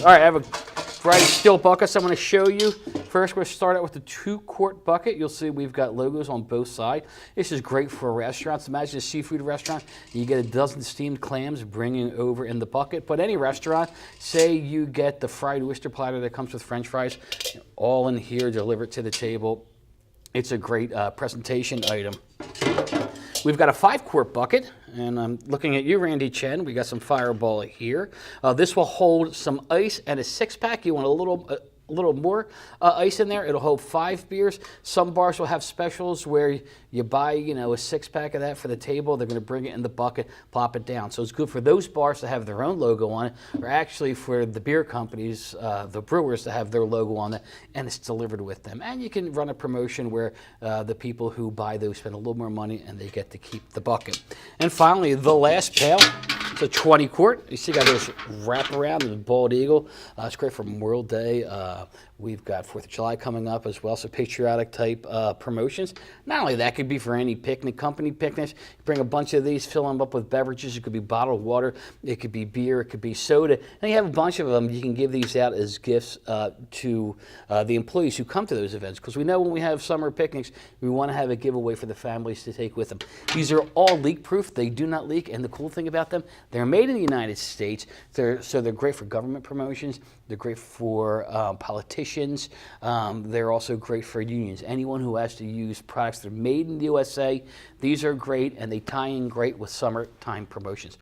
All right, I have a variety of steel buckets I'm going to show you. First, we're going to start out with the 2-quart bucket. You'll see we've got logos on both sides. This is great for restaurants. Imagine a seafood restaurant. You get a dozen steamed clams bringing over in the bucket. But any restaurant, say you get the fried oyster platter that comes with French fries, all in here, delivered to the table. It's a great presentation item. We've got a 5-quart bucket, and I'm looking at you, Randy Chen. We got some Fireball here. This will hold some ice and a 6-pack. You want a little more ice in there. It'll hold 5 beers. Some bars will have specials where you buy, a 6-pack of that for the table. They're going to bring it in the bucket, plop it down. So it's good for those bars to have their own logo on it, or actually for the beer companies, the brewers, to have their logo on it, and it's delivered with them. And you can run a promotion where the people who buy those spend a little more money and they get to keep the bucket. And finally, the last pail. It's a 20-quart. You see, got this wraparound and bald eagle. It's great for Memorial Day. We've got 4th of July coming up as well, so patriotic type promotions. Not only that, could be for any picnic, company picnics. You bring a bunch of these, fill them up with beverages. It could be bottled water, it could be beer, it could be soda. And you have a bunch of them. You can give these out as gifts to the employees who come to those events, because we know when we have summer picnics, we want to have a giveaway for the families to take with them. These are all leak-proof. They do not leak, and the cool thing about them, they're made in the United States, so they're great for government promotions. They're great for politicians. They're also great for unions. Anyone who has to use products that are made in the USA, these are great, and they tie in great with summertime promotions.